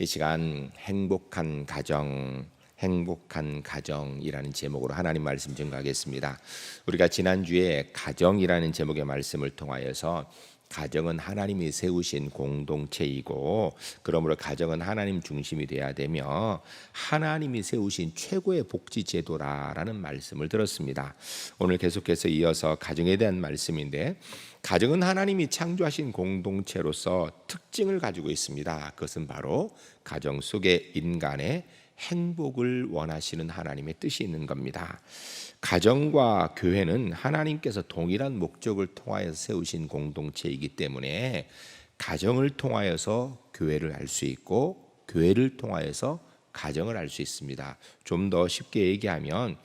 이 시간 행복한 가정이라는 제목으로 하나님 말씀 증거하겠습니다. 우리가 지난주에 가정이라는 제목의 말씀을 통하여서 가정은 하나님이 세우신 공동체이고 그러므로 가정은 하나님 중심이 돼야 되며 하나님이 세우신 최고의 복지 제도라는 말씀을 들었습니다. 오늘 계속해서 이어서 가정에 대한 말씀인데, 가정은 하나님이 창조하신 공동체로서 특징을 가지고 있습니다. 그것은 바로 가정 속에 인간의 행복을 원하시는 하나님의 뜻이 있는 겁니다. 가정과 교회는 하나님께서 동일한 목적을 통하여서 세우신 공동체이기 때문에 가정을 통하여서 교회를 알 수 있고 교회를 통하여서 가정을 알 수 있습니다. 좀 더 쉽게 얘기하면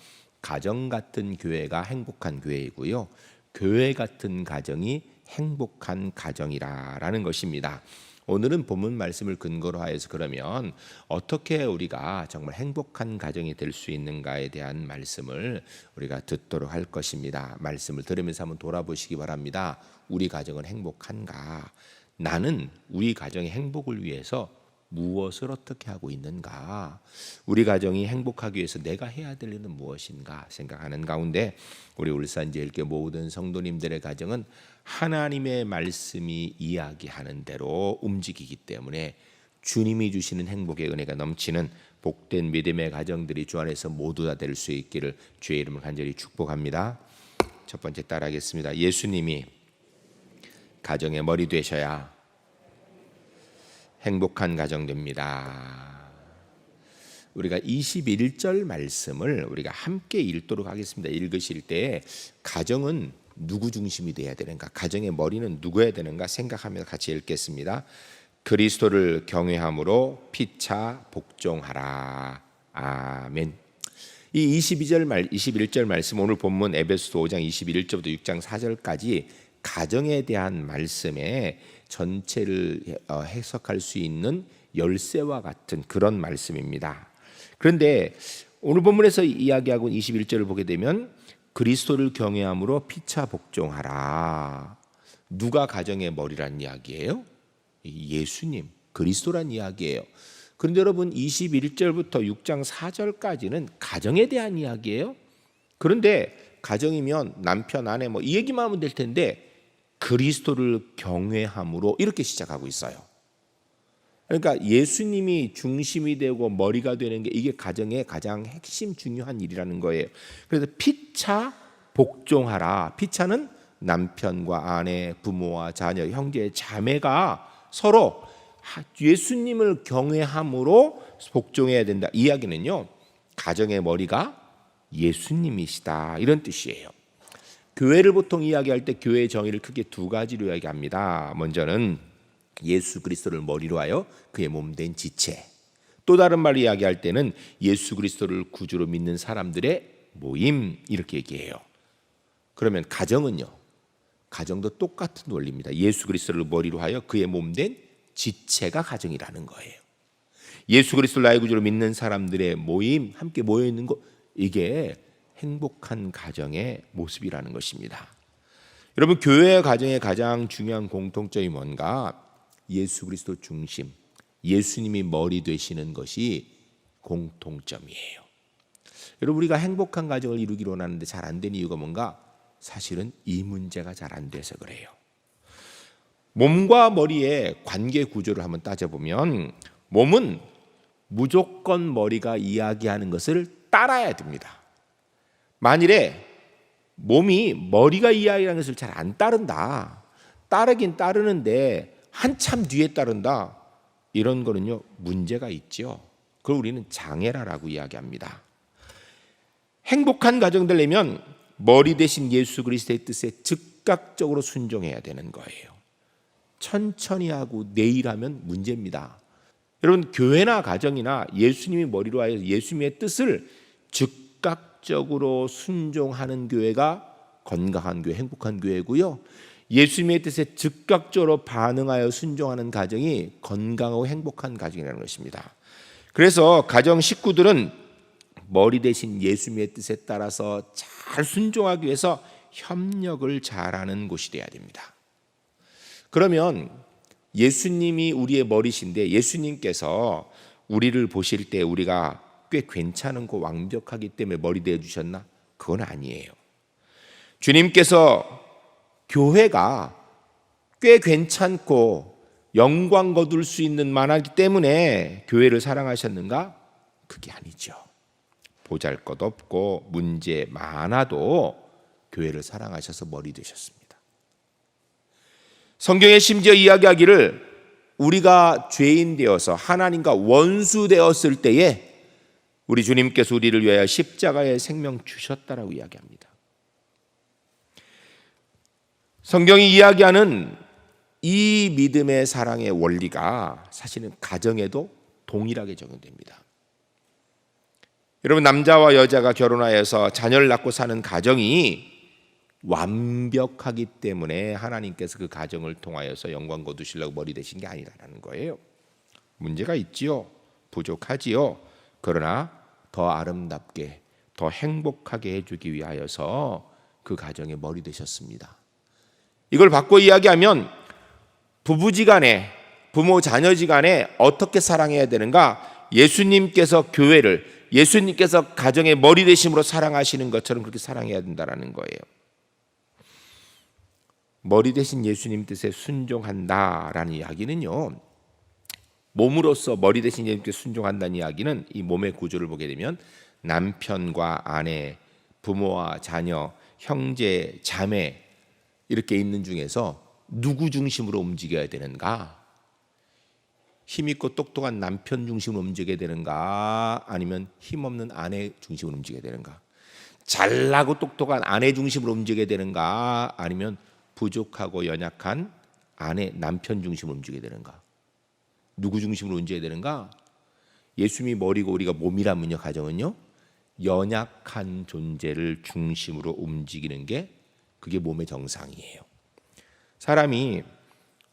가정 같은 교회가 행복한 교회이고요, 교회 같은 가정이 행복한 가정이라는 것입니다. 오늘은 본문 말씀을 근거로 하여서 그러면 어떻게 우리가 정말 행복한 가정이 될 수 있는가에 대한 말씀을 우리가 듣도록 할 것입니다. 말씀을 들으면서 한번 돌아보시기 바랍니다. 우리 가정은 행복한가? 나는 우리 가정의 행복을 위해서 무엇을 어떻게 하고 있는가? 우리 가정이 행복하기 위해서 내가 해야 될 일은 무엇인가 생각하는 가운데 우리 울산제일교회 모든 성도님들의 가정은 하나님의 말씀이 이야기하는 대로 움직이기 때문에 주님이 주시는 행복의 은혜가 넘치는 복된 믿음의 가정들이 주 안에서 모두 다 될 수 있기를 주의 이름을 간절히 축복합니다. 첫 번째 따라하겠습니다. 예수님이 가정의 머리 되셔야 행복한 가정 됩니다. 우리가 21절 말씀을 우리가 함께 읽도록 하겠습니다. 읽으실 때 가정은 누구 중심이 돼야 되는가, 가정의 머리는 누구여야 되는가 생각하며 같이 읽겠습니다. 그리스도를 경외함으로 피차 복종하라. 아멘. 이 21절 말씀, 오늘 본문 에베소서 5장 21절부터 6장 4절까지 가정에 대한 말씀에 전체를 해석할 수 있는 열쇠와 같은 그런 말씀입니다. 그런데 오늘 본문에서 이야기하고 21절을 보게 되면 그리스도를 경외함으로 피차 복종하라. 누가 가정의 머리란 이야기예요? 예수님, 그리스도란 이야기예요. 그런데 여러분 21절부터 6장 4절까지는 가정에 대한 이야기예요. 그런데 가정이면 남편, 아내 이 얘기만 하면 될 텐데 그리스도를 경외함으로 이렇게 시작하고 있어요. 그러니까 예수님이 중심이 되고 머리가 되는 게 이게 가정의 가장 핵심 중요한 일이라는 거예요. 그래서 피차 복종하라. 피차는 남편과 아내, 부모와 자녀, 형제, 자매가 서로 예수님을 경외함으로 복종해야 된다. 이 이야기는요, 가정의 머리가 예수님이시다, 이런 뜻이에요. 교회를 보통 이야기할 때 교회의 정의를 크게 두 가지로 이야기합니다. 먼저는 예수 그리스도를 머리로 하여 그의 몸된 지체, 또 다른 말로 이야기할 때는 예수 그리스도를 구주로 믿는 사람들의 모임, 이렇게 얘기해요. 그러면 가정은요, 가정도 똑같은 논리입니다. 예수 그리스도를 머리로 하여 그의 몸된 지체가 가정이라는 거예요. 예수 그리스도를 나의 구주로 믿는 사람들의 모임, 함께 모여 있는 것, 이게 행복한 가정의 모습이라는 것입니다. 여러분, 교회와 가정의 가장 중요한 공통점이 뭔가? 예수 그리스도 중심, 예수님이 머리 되시는 것이 공통점이에요. 여러분, 우리가 행복한 가정을 이루기로 원하는데 잘 안 되는 이유가 뭔가? 사실은 이 문제가 잘 안 돼서 그래요. 몸과 머리의 관계 구조를 한번 따져보면 몸은 무조건 머리가 이야기하는 것을 따라야 됩니다. 만일에 몸이 머리가 이야기하는 것을 잘 안 따른다, 따르긴 따르는데 한참 뒤에 따른다, 이런 거는요 문제가 있죠. 그걸 우리는 장애라고 이야기합니다. 행복한 가정 되려면 머리 대신 예수 그리스도의 뜻에 즉각적으로 순종해야 되는 거예요. 천천히 하고 내일 하면 문제입니다. 여러분, 교회나 가정이나 예수님이 머리로 하여 예수님의 뜻을 즉각적으로 순종하는 교회가 건강한 교회, 행복한 교회고요, 예수님의 뜻에 즉각적으로 반응하여 순종하는 가정이 건강하고 행복한 가정이라는 것입니다. 그래서 가정 식구들은 머리 대신 예수님의 뜻에 따라서 잘 순종하기 위해서 협력을 잘하는 곳이 되어야 됩니다. 그러면 예수님이 우리의 머리신데 예수님께서 우리를 보실 때 우리가 꽤 괜찮고 완벽하기 때문에 머리 대주셨나? 그건 아니에요. 주님께서 교회가 꽤 괜찮고 영광 거둘 수 있는 만하기 때문에 교회를 사랑하셨는가? 그게 아니죠. 보잘것없고 문제 많아도 교회를 사랑하셔서 머리 되셨습니다. 성경에 심지어 이야기하기를 우리가 죄인 되어서 하나님과 원수 되었을 때에 우리 주님께서 우리를 위하여 십자가의 생명 주셨다라고 이야기합니다. 성경이 이야기하는 이 믿음의 사랑의 원리가 사실은 가정에도 동일하게 적용됩니다. 여러분, 남자와 여자가 결혼하여서 자녀를 낳고 사는 가정이 완벽하기 때문에 하나님께서 그 가정을 통하여서 영광 거두시려고 머리 대신 게 아니라는 거예요. 문제가 있지요. 부족하지요. 그러나 더 아름답게, 더 행복하게 해주기 위하여서 그 가정의 머리 되셨습니다. 이걸 바꿔 이야기하면 부부지간에, 부모 자녀지간에 어떻게 사랑해야 되는가? 예수님께서 교회를, 예수님께서 가정의 머리 되심으로 사랑하시는 것처럼 그렇게 사랑해야 된다는 거예요. 머리 대신 예수님 뜻에 순종한다라는 이야기는요, 몸으로서 머리 대신 예수님께 순종한다는 이야기는 이 몸의 구조를 보게 되면 남편과 아내, 부모와 자녀, 형제, 자매 이렇게 있는 중에서 누구 중심으로 움직여야 되는가? 힘있고 똑똑한 남편 중심으로 움직여야 되는가? 아니면 힘없는 아내 중심으로 움직여야 되는가? 잘나고 똑똑한 아내 중심으로 움직여야 되는가? 아니면 부족하고 연약한 아내, 남편 중심으로 움직여야 되는가? 누구 중심으로 움직여야 되는가? 예수님이 머리고 우리가 몸이라면요, 가정은요, 연약한 존재를 중심으로 움직이는 게 그게 몸의 정상이에요. 사람이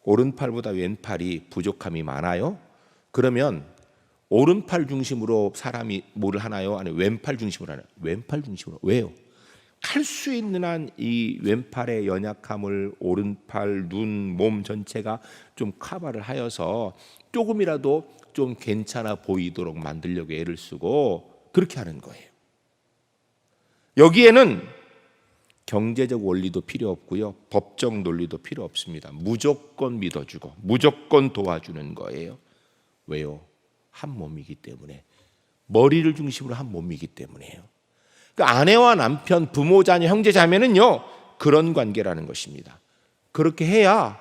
오른팔보다 왼팔이 부족함이 많아요? 그러면 오른팔 중심으로 사람이 뭐를 하나요? 아니 왼팔 중심으로 하나요? 왼팔 중심으로. 왜요? 할 수 있는 한 이 왼팔의 연약함을 오른팔, 눈, 몸 전체가 좀 커버를 하여서 조금이라도 좀 괜찮아 보이도록 만들려고 애를 쓰고 그렇게 하는 거예요. 여기에는 경제적 원리도 필요 없고요, 법적 논리도 필요 없습니다. 무조건 믿어주고 무조건 도와주는 거예요. 왜요? 한 몸이기 때문에, 머리를 중심으로 한 몸이기 때문에요. 그러니까 아내와 남편, 부모, 자녀, 형제, 자매는요 그런 관계라는 것입니다. 그렇게 해야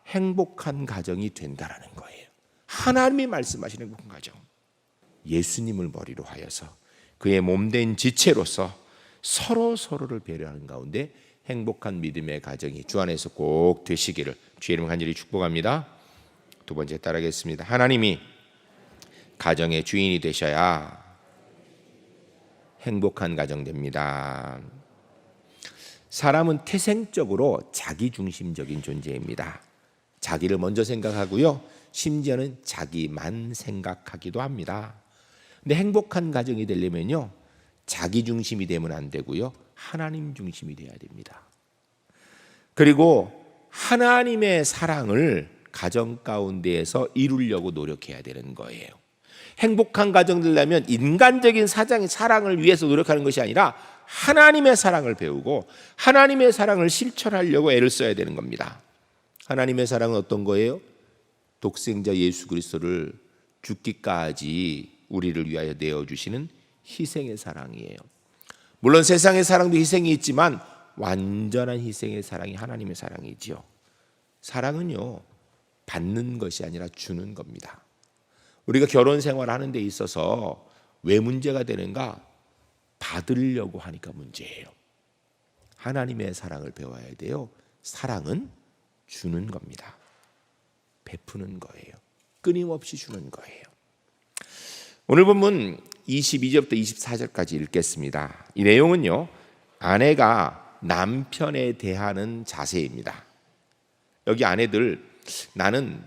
행복한 가정이 된다라는 거예요. 하나님이 말씀하시는 행복한 가정, 예수님을 머리로 하여서 그의 몸된 지체로서 서로를 배려하는 가운데 행복한 믿음의 가정이 주 안에서 꼭 되시기를 주의 이름 간절히 축복합니다. 두 번째 따르겠습니다. 하나님이 가정의 주인이 되셔야 행복한 가정 됩니다. 사람은 태생적으로 자기중심적인 존재입니다. 자기를 먼저 생각하고요, 심지어는 자기만 생각하기도 합니다. 근데 행복한 가정이 되려면요, 자기 중심이 되면 안 되고요, 하나님 중심이 돼야 됩니다. 그리고 하나님의 사랑을 가정 가운데에서 이루려고 노력해야 되는 거예요. 행복한 가정 되려면 인간적인 사랑을 위해서 노력하는 것이 아니라 하나님의 사랑을 배우고 하나님의 사랑을 실천하려고 애를 써야 되는 겁니다. 하나님의 사랑은 어떤 거예요? 독생자 예수 그리스도를 죽기까지 우리를 위하여 내어주시는 희생의 사랑이에요. 물론 세상의 사랑도 희생이 있지만 완전한 희생의 사랑이 하나님의 사랑이지요. 사랑은요, 받는 것이 아니라 주는 겁니다. 우리가 결혼 생활하는 데 있어서 왜 문제가 되는가? 받으려고 하니까 문제예요. 하나님의 사랑을 배워야 돼요. 사랑은 주는 겁니다. 베푸는 거예요. 끊임없이 주는 거예요. 오늘 본문 22절부터 24절까지 읽겠습니다. 이 내용은요, 아내가 남편에 대하는 자세입니다. 여기 아내들, 나는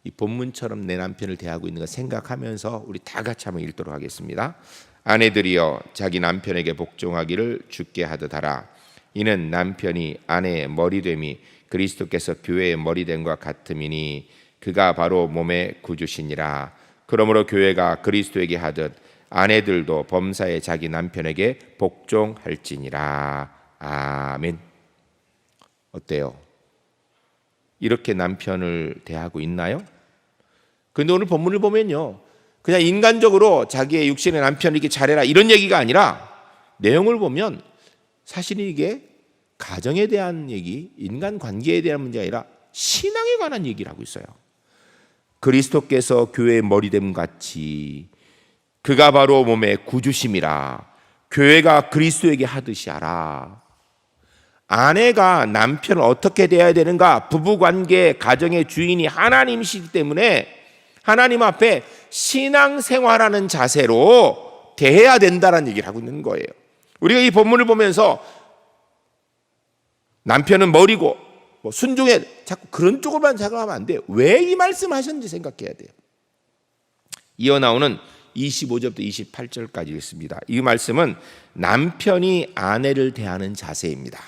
이 본문처럼 내 남편을 대하고 있는 걸 생각하면서 우리 다 같이 한번 읽도록 하겠습니다. 아내들이여 자기 남편에게 복종하기를 주께 하듯 하라. 이는 남편이 아내의 머리됨이 그리스도께서 교회의 머리됨과 같음이니 그가 바로 몸의 구주시니라. 그러므로 교회가 그리스도에게 하듯 아내들도 범사에 자기 남편에게 복종할지니라. 아멘. 어때요? 이렇게 남편을 대하고 있나요? 그런데 오늘 본문을 보면요, 그냥 인간적으로 자기의 육신의 남편을 이렇게 잘해라 이런 얘기가 아니라 내용을 보면 사실 이게 가정에 대한 얘기, 인간관계에 대한 문제가 아니라 신앙에 관한 얘기를 하고 있어요. 그리스도께서 교회의 머리됨 같이 그가 바로 몸의 구주심이라. 교회가 그리스도에게 하듯이 하라. 아내가 남편을 어떻게 대해야 되는가? 부부관계, 가정의 주인이 하나님이시기 때문에 하나님 앞에 신앙생활하는 자세로 대해야 된다는 얘기를 하고 있는 거예요. 우리가 이 본문을 보면서 남편은 머리고 순종해, 자꾸 그런 쪽으로만 생각하면 안 돼요. 왜 이 말씀 하셨는지 생각해야 돼요. 이어 나오는 25절부터 28절까지 읽습니다. 이 말씀은 남편이 아내를 대하는 자세입니다.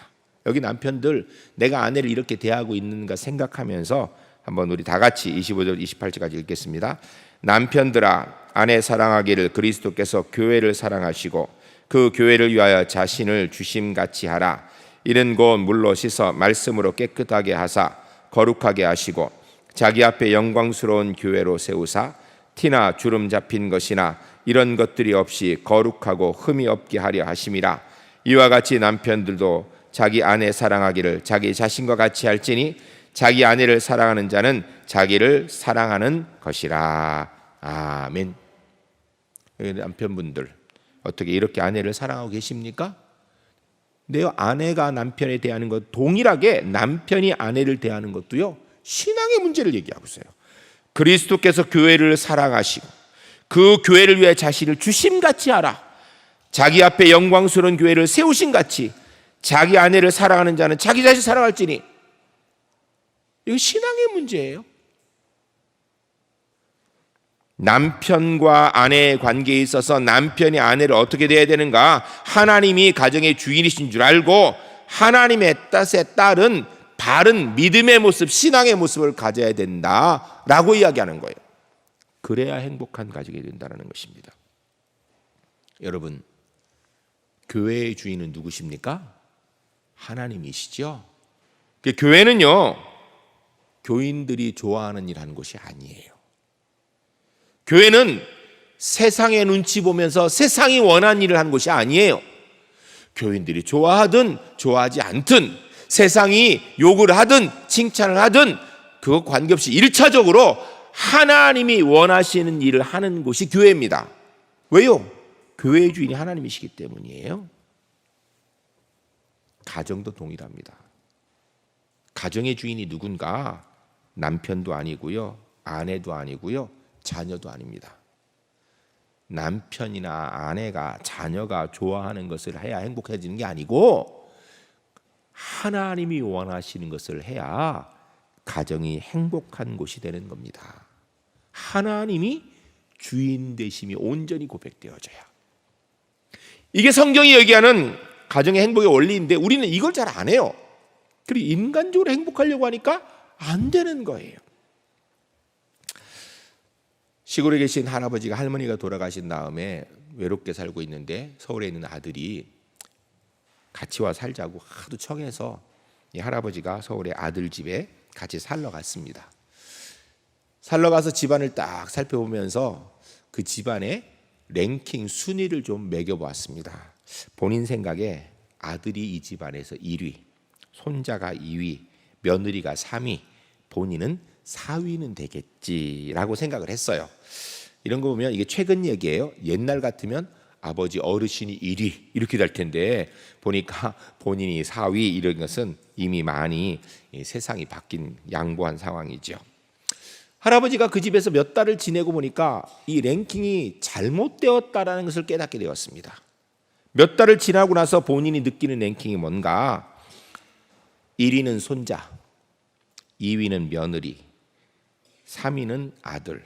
여기 남편들, 내가 아내를 이렇게 대하고 있는가 생각하면서 한번 우리 다 같이 25절 28절까지 읽겠습니다. 남편들아, 아내 사랑하기를 그리스도께서 교회를 사랑하시고 그 교회를 위하여 자신을 주심같이 하라. 이는 곧 물로 씻어 말씀으로 깨끗하게 하사 거룩하게 하시고 자기 앞에 영광스러운 교회로 세우사 티나 주름 잡힌 것이나 이런 것들이 없이 거룩하고 흠이 없게 하려 하심이라. 이와 같이 남편들도 자기 아내 사랑하기를 자기 자신과 같이 할지니 자기 아내를 사랑하는 자는 자기를 사랑하는 것이라. 아멘. 남편분들 어떻게 이렇게 아내를 사랑하고 계십니까? 내 아내가 남편에 대하는 것 동일하게 남편이 아내를 대하는 것도요, 신앙의 문제를 얘기하고 있어요. 그리스도께서 교회를 사랑하시고 그 교회를 위해 자신을 주심같이 하라. 자기 앞에 영광스러운 교회를 세우신 같이 자기 아내를 사랑하는 자는 자기 자신 사랑할지니. 이거 신앙의 문제예요. 남편과 아내의 관계에 있어서 남편이 아내를 어떻게 대해야 되는가? 하나님이 가정의 주인이신 줄 알고 하나님의 뜻에 따른 바른 믿음의 모습, 신앙의 모습을 가져야 된다라고 이야기하는 거예요. 그래야 행복한 가정이 된다는 것입니다. 여러분, 교회의 주인은 누구십니까? 하나님이시죠. 교회는요, 교인들이 좋아하는 일 하는 곳이 아니에요. 교회는 세상의 눈치 보면서 세상이 원하는 일을 하는 곳이 아니에요. 교인들이 좋아하든 좋아하지 않든 세상이 욕을 하든 칭찬을 하든 그거 관계없이 1차적으로 하나님이 원하시는 일을 하는 곳이 교회입니다. 왜요? 교회의 주인이 하나님이시기 때문이에요. 가정도 동일합니다. 가정의 주인이 누군가? 남편도 아니고요, 아내도 아니고요, 자녀도 아닙니다. 남편이나 아내가, 자녀가 좋아하는 것을 해야 행복해지는 게 아니고 하나님이 원하시는 것을 해야 가정이 행복한 곳이 되는 겁니다. 하나님이 주인 되심이 온전히 고백되어져야. 이게 성경이 얘기하는 가정의 행복의 원리인데 우리는 이걸 잘 안 해요. 그리고 인간적으로 행복하려고 하니까 안 되는 거예요. 시골에 계신 할아버지가, 할머니가 돌아가신 다음에 외롭게 살고 있는데 서울에 있는 아들이 같이 와 살자고 하도 청해서 이 할아버지가 서울의 아들 집에 같이 살러 갔습니다. 살러 가서 집안을 딱 살펴보면서 그 집안의 랭킹 순위를 좀 매겨보았습니다. 본인 생각에 아들이 이 집안에서 1위, 손자가 2위, 며느리가 3위, 본인은 4위는 되겠지라고 생각을 했어요. 이런 거 보면 이게 최근 얘기예요. 옛날 같으면 아버지 어르신이 1위 이렇게 될 텐데 보니까 본인이 4위 이런 것은 이미 많이 세상이 바뀐 양보한 상황이죠. 할아버지가 그 집에서 몇 달을 지내고 보니까 이 랭킹이 잘못되었다라는 것을 깨닫게 되었습니다. 몇 달을 지나고 나서 본인이 느끼는 랭킹이 뭔가? 1위는 손자, 2위는 며느리, 3위는 아들,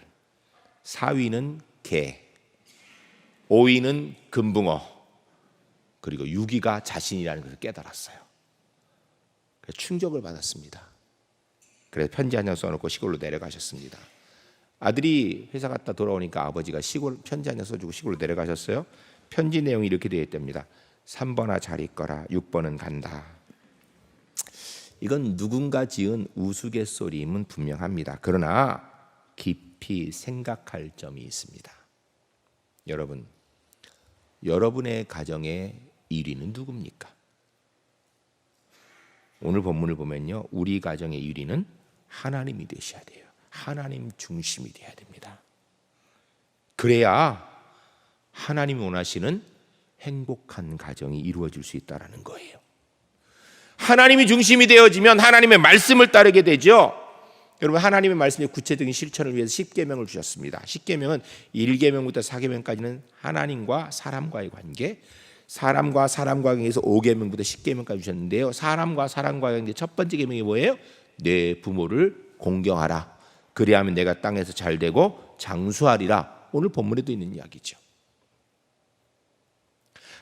4위는 개, 5위는 금붕어, 그리고 6위가 자신이라는 것을 깨달았어요. 충격을 받았습니다. 그래서 편지 한 장 써놓고 시골로 내려가셨습니다. 아들이 회사 갔다 돌아오니까 아버지가 시골 편지 한 장 써주고 시골로 내려가셨어요. 편지 내용이 이렇게 되어 있답니다. 3번아 잘 있거라. 6번은 간다. 이건 누군가 지은 우스갯소리임은 분명합니다. 그러나 깊이 생각할 점이 있습니다. 여러분, 여러분의 가정의 1위는 누굽니까? 오늘 본문을 보면요, 우리 가정의 1위는 하나님이 되셔야 돼요. 하나님 중심이 돼야 됩니다. 그래야 하나님이 원하시는 행복한 가정이 이루어질 수 있다는 거예요. 하나님이 중심이 되어지면 하나님의 말씀을 따르게 되죠. 여러분, 하나님의 말씀의 구체적인 실천을 위해서 10계명을 주셨습니다. 10계명은 1계명부터 4계명까지는 하나님과 사람과의 관계, 사람과 사람과의 관계에서 5계명부터 10계명까지 주셨는데요. 사람과 사람과의 관계 첫 번째 계명이 뭐예요? 내 부모를 공경하라. 그리하면 내가 땅에서 잘 되고 장수하리라. 오늘 본문에도 있는 이야기죠.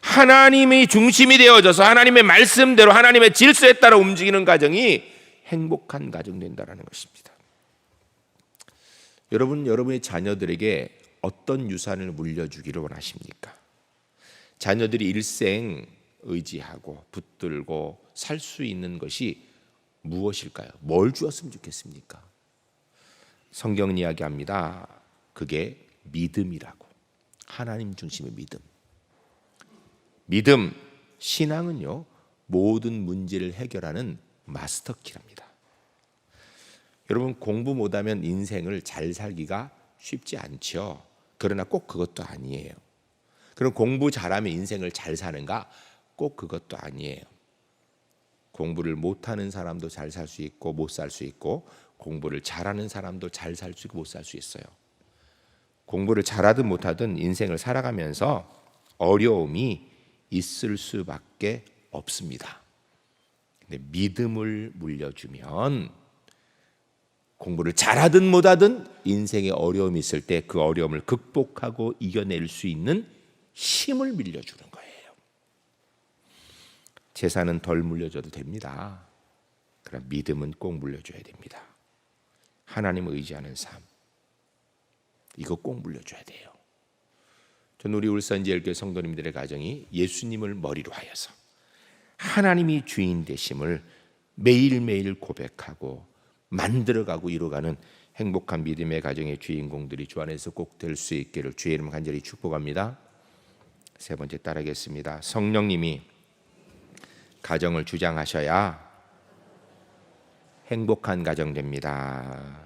하나님이 중심이 되어져서 하나님의 말씀대로 하나님의 질서에 따라 움직이는 가정이 행복한 가정 된다는 것입니다. 여러분의 자녀들에게 어떤 유산을 물려주기를 원하십니까? 자녀들이 일생 의지하고 붙들고 살 수 있는 것이 무엇일까요? 뭘 주었으면 좋겠습니까? 성경은 이야기합니다. 그게 믿음이라고. 하나님 중심의 믿음. 믿음, 신앙은요, 모든 문제를 해결하는 마스터키랍니다. 여러분, 공부 못하면 인생을 잘 살기가 쉽지 않죠. 그러나 꼭 그것도 아니에요. 그럼 공부 잘하면 인생을 잘 사는가? 꼭 그것도 아니에요. 공부를 못하는 사람도 잘 살 수 있고 못 살 수 있고, 공부를 잘하는 사람도 잘 살 수 있고 못 살 수 있어요. 공부를 잘하든 못하든 인생을 살아가면서 어려움이 있을 수밖에 없습니다. 근데 믿음을 물려주면 공부를 잘하든 못하든 인생에 어려움이 있을 때 그 어려움을 극복하고 이겨낼 수 있는 힘을 물려주는 거예요. 재산은 덜 물려줘도 됩니다. 그러나 믿음은 꼭 물려줘야 됩니다. 하나님을 의지하는 삶, 이거 꼭 물려줘야 돼요. 저는 우리 울산지역교회 성도님들의 가정이 예수님을 머리로 하여서 하나님이 주인 되심을 매일매일 고백하고 만들어가고 이루어가는 행복한 믿음의 가정의 주인공들이 주 안에서 꼭 될 수 있기를 주의 이름 간절히 축복합니다. 세 번째 따르겠습니다. 성령님이 가정을 주장하셔야 행복한 가정 됩니다.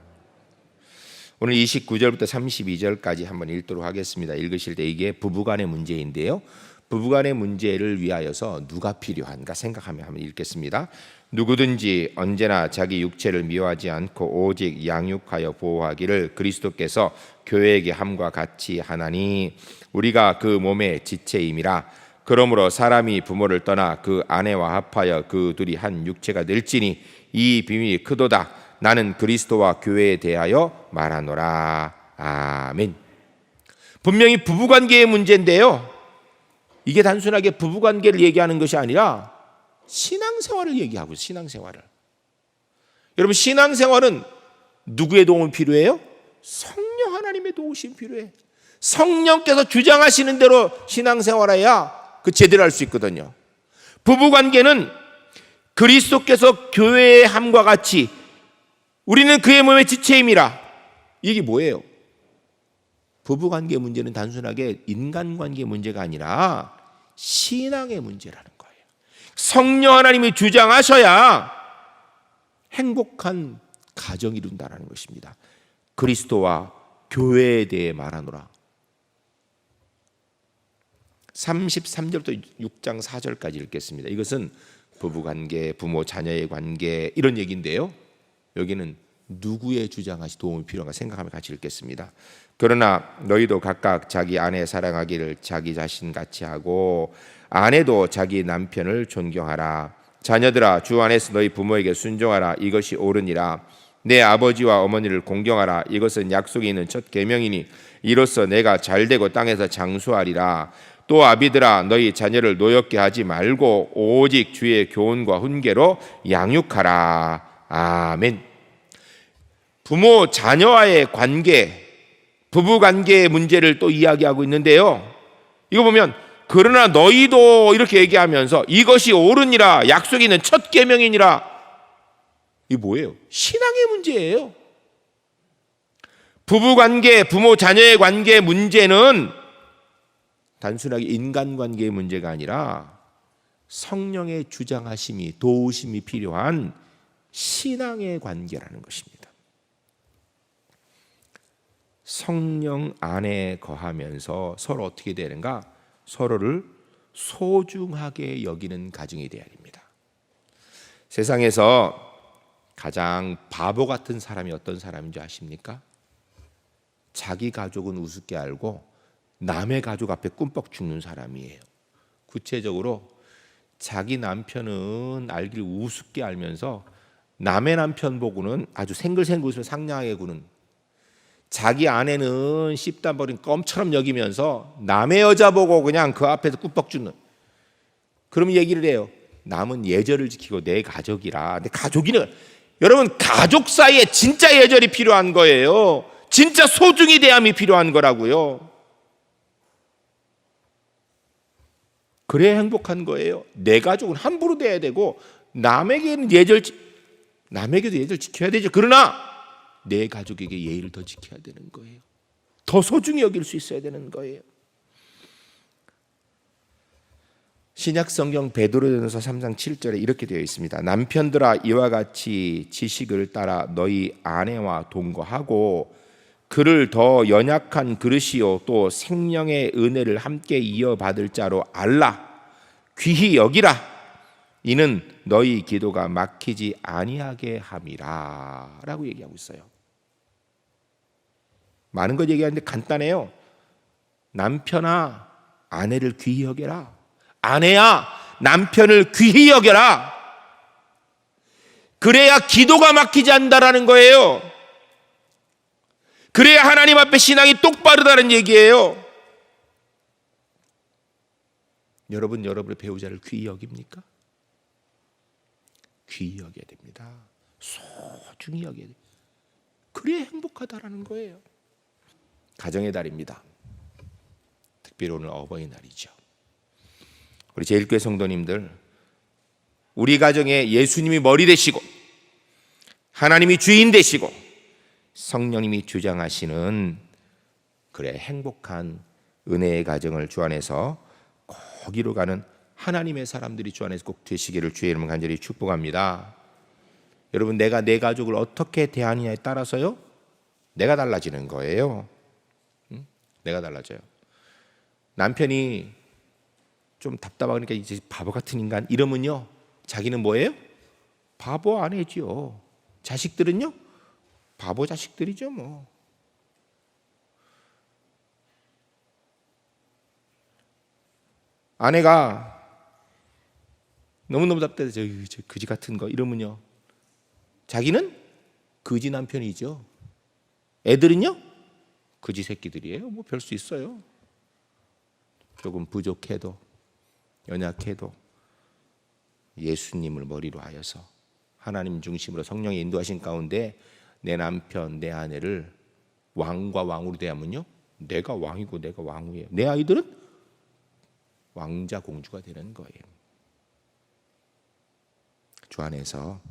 오늘 29절부터 32절까지 한번 읽도록 하겠습니다. 읽으실 때 이게 부부간의 문제인데요. 부부간의 문제를 위하여서 누가 필요한가 생각하며 한번 읽겠습니다. 누구든지 언제나 자기 육체를 미워하지 않고 오직 양육하여 보호하기를 그리스도께서 교회에게 함과 같이 하나니 우리가 그 몸의 지체임이라. 그러므로 사람이 부모를 떠나 그 아내와 합하여 그 둘이 한 육체가 될지니 이 비밀이 크도다. 나는 그리스도와 교회에 대하여 말하노라. 아멘. 분명히 부부관계의 문제인데요, 이게 단순하게 부부관계를 얘기하는 것이 아니라 신앙생활을 얘기하고 있어요. 신앙생활을. 여러분, 신앙생활은 누구의 도움이 필요해요? 성령 하나님의 도우심이 필요해. 성령께서 주장하시는 대로 신앙생활해야 그 제대로 할 수 있거든요. 부부관계는 그리스도께서 교회의 함과 같이 우리는 그의 몸의 지체임이라. 이게 뭐예요? 부부관계 문제는 단순하게 인간관계 문제가 아니라 신앙의 문제라는 거예요. 성령 하나님이 주장하셔야 행복한 가정이 이룬다는 것입니다. 그리스도와 교회에 대해 말하노라. 33절부터 6장 4절까지 읽겠습니다. 이것은 부부관계, 부모 자녀의 관계 이런 얘기인데요, 여기는 누구의 주장하시 도움이 필요한가 생각하며 같이 읽겠습니다. 그러나 너희도 각각 자기 아내 사랑하기를 자기 자신 같이 하고 아내도 자기 남편을 존경하라. 자녀들아, 주 안에서 너희 부모에게 순종하라. 이것이 옳으니라. 내 아버지와 어머니를 공경하라. 이것은 약속이 있는 첫 계명이니 이로써 내가 잘되고 땅에서 장수하리라. 또 아비들아, 너희 자녀를 노엽게 하지 말고 오직 주의 교훈과 훈계로 양육하라. 아멘. 부모 자녀와의 관계, 부부 관계의 문제를 또 이야기하고 있는데요. 이거 보면 그러나 너희도 이렇게 얘기하면서 이것이 옳으니라 약속이 있는 첫 계명이니라. 이게 뭐예요? 신앙의 문제예요. 부부 관계, 부모 자녀의 관계 문제는 단순하게 인간관계의 문제가 아니라 성령의 주장하심이, 도우심이 필요한 신앙의 관계라는 것입니다. 성령 안에 거하면서 서로 어떻게 되는가? 서로를 소중하게 여기는 가정이 되어야 됩니다. 세상에서 가장 바보 같은 사람이 어떤 사람인지 아십니까? 자기 가족은 우습게 알고 남의 가족 앞에 꿈뻑 죽는 사람이에요. 구체적으로 자기 남편은 알길 우습게 알면서 남의 남편 보고는 아주 생글생글 웃으며 상냥하게 구는, 자기 아내는 씹다 버린 껌처럼 여기면서 남의 여자 보고 그냥 그 앞에서 꿈뻑 죽는. 그러면 얘기를 해요. 남은 예절을 지키고 내 가족이라. 근데 가족이는, 여러분, 가족 사이에 진짜 예절이 필요한 거예요. 진짜 소중히 대함이 필요한 거라고요. 그래야 행복한 거예요. 내 가족은 함부로 대해야 되고 남에게도 예절 지켜야 되죠. 그러나 내 가족에게 예의를 더 지켜야 되는 거예요. 더 소중히 여길 수 있어야 되는 거예요. 신약 성경 베드로전서 3장 7절에 이렇게 되어 있습니다. 남편들아 이와 같이 지식을 따라 너희 아내와 동거하고 그를 더 연약한 그릇이요 또 생명의 은혜를 함께 이어받을 자로 알라. 귀히 여기라. 이는 너희 기도가 막히지 아니하게 함이라 라고 얘기하고 있어요. 많은 것 얘기하는데 간단해요. 남편아 아내를 귀히 여겨라. 아내야 남편을 귀히 여겨라. 그래야 기도가 막히지 않는다라는 거예요. 그래야 하나님 앞에 신앙이 똑바르다는 얘기예요. 여러분, 여러분의 배우자를 귀히 여깁니까? 귀히 여겨야 됩니다. 소중히 여겨야 돼요. 그래야 행복하다라는 거예요. 가정의 달입니다. 특별히 오늘 어버이날이죠. 우리 제1교회 성도님들, 우리 가정에 예수님이 머리 되시고 하나님이 주인 되시고 성령님이 주장하시는 그래 행복한 은혜의 가정을 주 안에서 거기로 가는 하나님의 사람들이 주 안에서 꼭 되시기를 주의 이름으로 간절히 축복합니다. 여러분, 내가 내 가족을 어떻게 대하느냐에 따라서요 내가 달라지는 거예요. 내가 달라져요. 남편이 좀 답답하니까 이제 바보 같은 인간 이러면요 자기는 뭐예요? 바보 아내지요. 자식들은요 바보 자식들이죠 뭐. 아내가 너무너무 답답해서 저 그지 같은 거 이러면요 자기는 그지 남편이죠. 애들은요 그지 새끼들이에요. 뭐 별 수 있어요. 조금 부족해도 연약해도 예수님을 머리로 하여서 하나님 중심으로 성령의 인도하신 가운데 내 남편, 내 아내를 왕과 왕으로 대하면요 내가 왕이고 내가 왕후예요. 내 아이들은 왕자 공주가 되는 거예요. 주 안에서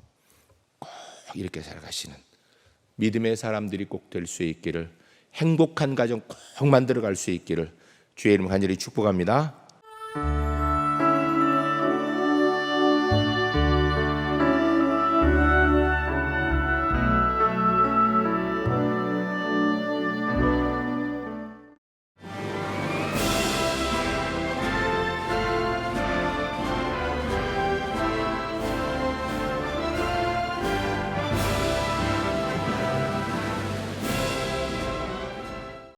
꼭 이렇게 살아가시는 믿음의 사람들이 꼭 될 수 있기를, 행복한 가정 꼭 만들어갈 수 있기를 주의 이름 간절히 축복합니다.